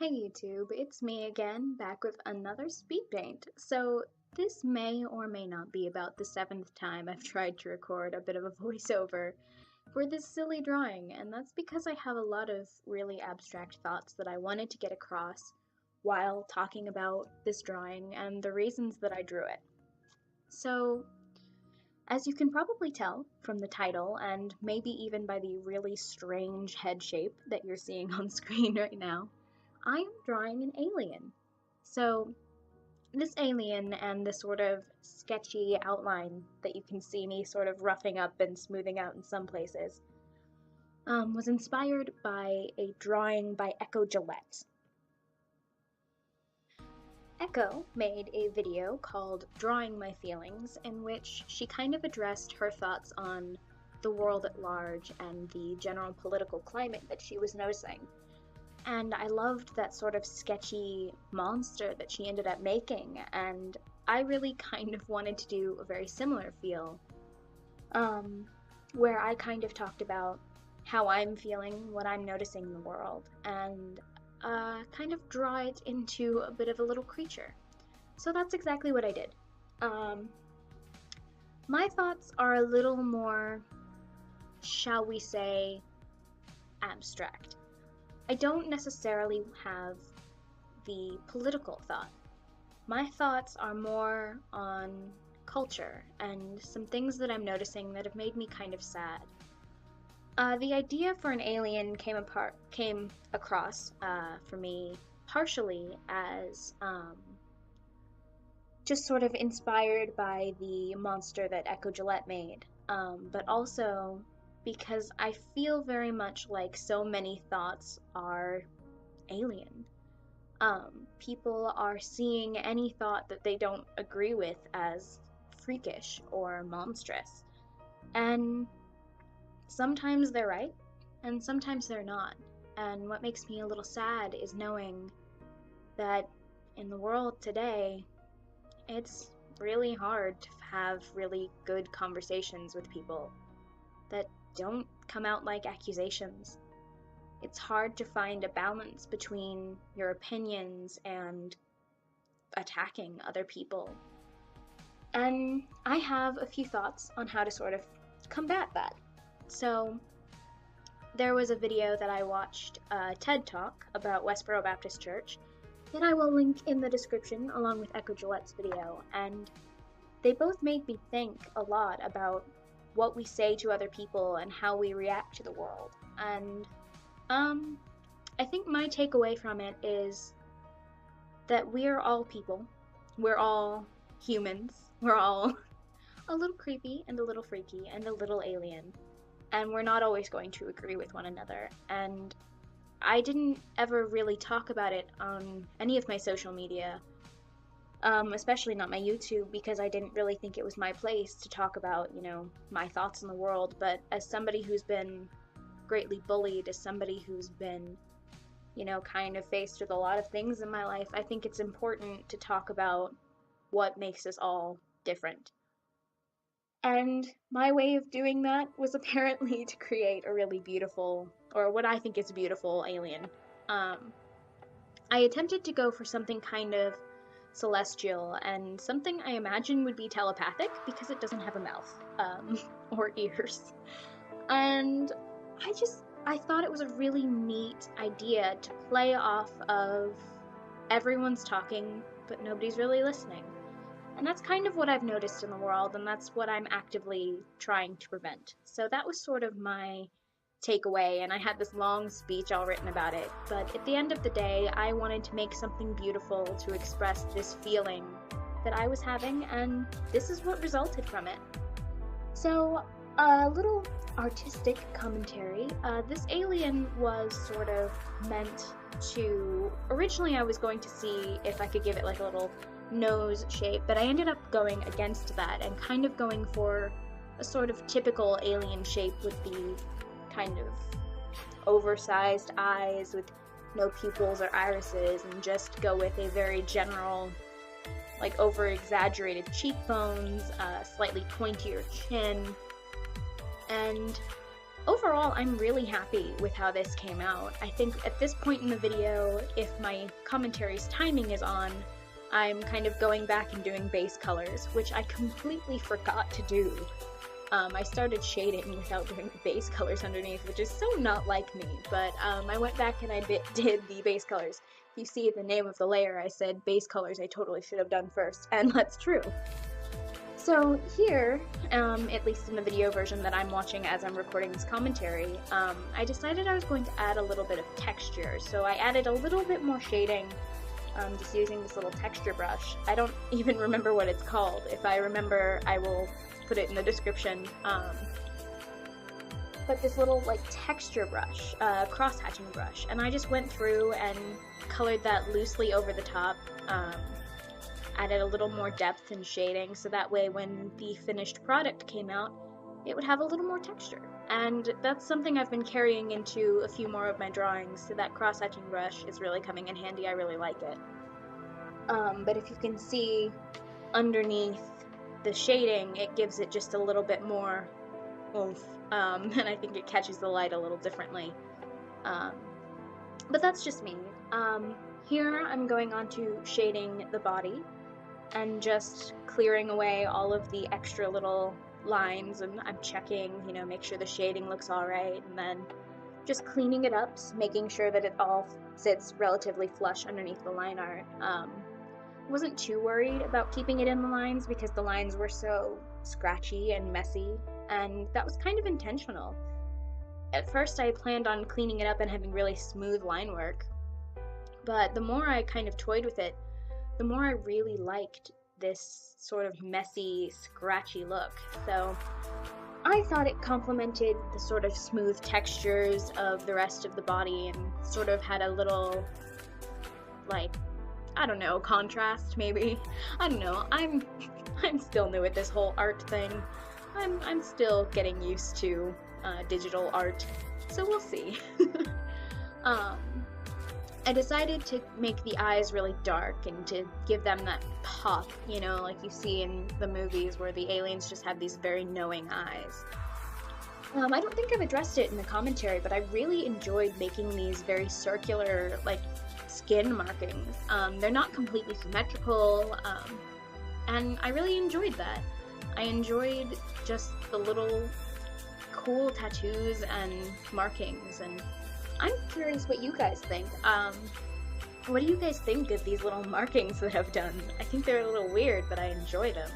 Hey YouTube, it's me again, back with another Speedpaint. So this may or may not be about the 7th time I've tried to record a bit of a voiceover for this silly drawing, and that's because I have a lot of really abstract thoughts that I wanted to get across while talking about this drawing and the reasons that I drew it. So, as you can probably tell from the title, and maybe even by the really strange head shape that you're seeing on screen right now, I am drawing an alien. So this alien and the sort of sketchy outline that you can see me sort of roughing up and smoothing out in some places was inspired by a drawing by Gilette. Echo made a video called Drawing My Feelings, in which she kind of addressed her thoughts on the world at large and the general political climate that she was noticing. And I loved that sort of sketchy monster that she ended up making, and I really kind of wanted to do a very similar feel, where I kind of talked about how I'm feeling, what I'm noticing in the world, and kind of draw it into a bit of a little creature. So that's exactly what I did. My thoughts are a little more, shall we say, abstract. I don't necessarily have the political thought. My thoughts are more on culture and some things that I'm noticing that have made me kind of sad. The idea for an alien came across for me partially as just sort of inspired by the monster that Gilette made, but also because I feel very much like so many thoughts are alien. People are seeing any thought that they don't agree with as freakish or monstrous. And sometimes they're right, and sometimes they're not. And what makes me a little sad is knowing that in the world today, it's really hard to have really good conversations with people that don't come out like accusations. It's hard to find a balance between your opinions and attacking other people. And I have a few thoughts on how to sort of combat that. So there was a video that I watched, TEDTalk, about Westboro Baptist Church, that I will link in the description along with Gilette's video, and they both made me think a lot about what we say to other people and how we react to the world. And I think my takeaway from it is that we're all people. We're all humans. We're all a little creepy and a little freaky and a little alien. And we're not always going to agree with one another. And I didn't ever really talk about it on any of my social media, especially not my YouTube, because I didn't really think it was my place to talk about, my thoughts on the world. But as somebody who's been greatly bullied, as somebody who's been, kind of faced with a lot of things in my life, I think it's important to talk about what makes us all different. And my way of doing that was apparently to create a really beautiful, or what I think is a beautiful, alien. I attempted to go for something kind of celestial and something I imagine would be telepathic because it doesn't have a mouth or ears. And I thought it was a really neat idea to play off of everyone's talking, but nobody's really listening. And that's kind of what I've noticed in the world, and that's what I'm actively trying to prevent. So that was sort of my takeaway, and I had this long speech all written about it. But at the end of the day, I wanted to make something beautiful to express this feeling that I was having, and this is what resulted from it. So, a little artistic commentary. This alien was sort of meant to... Originally, I was going to see if I could give it like a little nose shape, but I ended up going against that and kind of going for a sort of typical alien shape with the kind of oversized eyes with no pupils or irises, and just go with a very general, like over-exaggerated cheekbones, slightly pointier chin, and overall, I'm really happy with how this came out. I think at this point in the video, if my commentary's timing is on, I'm kind of going back and doing base colors, which I completely forgot to do. I started shading without doing the base colors underneath, which is so not like me, but I went back and I did the base colors. If you see the name of the layer, I said base colors I totally should have done first, and that's true. So here, at least in the video version that I'm watching as I'm recording this commentary, I decided I was going to add a little bit of texture. So I added a little bit more shading, just using this little texture brush. I don't even remember what it's called. If I remember, I will put it in the description. But this little like texture brush, cross-hatching brush, and I just went through and colored that loosely over the top. Added a little more depth and shading so that way when the finished product came out, it would have a little more texture. And that's something I've been carrying into a few more of my drawings, so that cross-hatching brush is really coming in handy. I really like it. But if you can see underneath the shading, it gives it just a little bit more oomph, and I think it catches the light a little differently. But that's just me. Here I'm going on to shading the body and just clearing away all of the extra little lines, and I'm checking, you know, make sure the shading looks alright, and then just cleaning it up, making sure that it all sits relatively flush underneath the line art. Wasn't too worried about keeping it in the lines because the lines were so scratchy and messy, and that was kind of intentional. At first I planned on cleaning it up and having really smooth line work, but the more I kind of toyed with it, the more I really liked this sort of messy, scratchy look. So I thought it complemented the sort of smooth textures of the rest of the body and sort of had a little, like, I don't know, contrast maybe. I don't know. I'm still new at this whole art thing. I'm still getting used to digital art, so we'll see. I decided to make the eyes really dark and to give them that pop, you know, like you see in the movies where the aliens just have these very knowing eyes. I don't think I've addressed it in the commentary, but I really enjoyed making these very circular, like, skin markings. They're not completely symmetrical, and I really enjoyed that. I enjoyed just the little cool tattoos and markings, and I'm curious what you guys think. What do you guys think of these little markings that I've done? I think they're a little weird, but I enjoy them.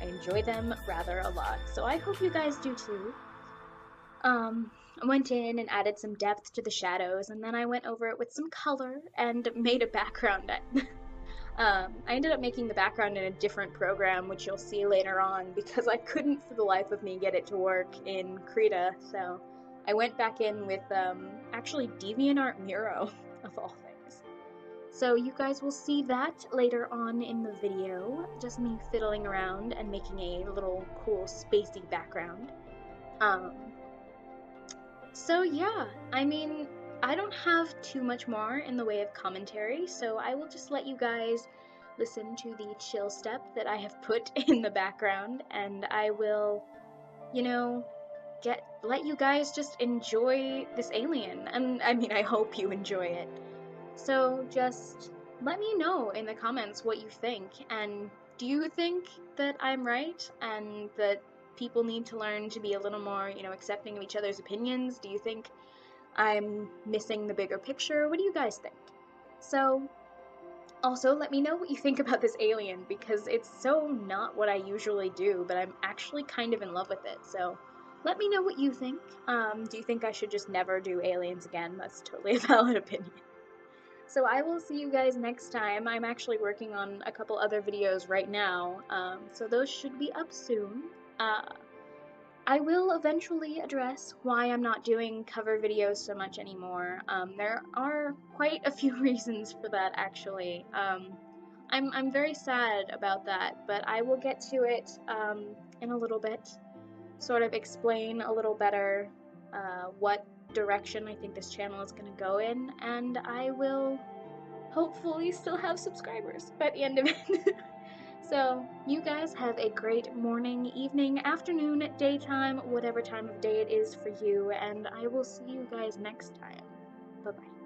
I enjoy them rather a lot, so I hope you guys do too. I went in and added some depth to the shadows, and then I went over it with some color and made a background. I ended up making the background in a different program, which you'll see later on, because I couldn't for the life of me get it to work in Krita, so I went back in with, actually DeviantArt Miro, of all things. So you guys will see that later on in the video, just me fiddling around and making a little cool spacey background. So yeah, I mean, I don't have too much more in the way of commentary, so I will just let you guys listen to the chill step that I have put in the background, and I will, you know, let you guys just enjoy this alien, and I mean, I hope you enjoy it. So just let me know in the comments what you think, and do you think that I'm right, and that people need to learn to be a little more, you know, accepting of each other's opinions? Do you think I'm missing the bigger picture? What do you guys think? So also let me know what you think about this alien, because it's so not what I usually do, but I'm actually kind of in love with it, so let me know what you think. Do you think I should just never do aliens again? That's totally a valid opinion. So I will see you guys next time. I'm actually working on a couple other videos right now, so those should be up soon. I will eventually address why I'm not doing cover videos so much anymore. There are quite a few reasons for that, actually. I'm very sad about that, but I will get to it in a little bit. Sort of explain a little better what direction I think this channel is going to go in, and I will hopefully still have subscribers by the end of it. So, you guys have a great morning, evening, afternoon, daytime, whatever time of day it is for you, and I will see you guys next time. Bye bye.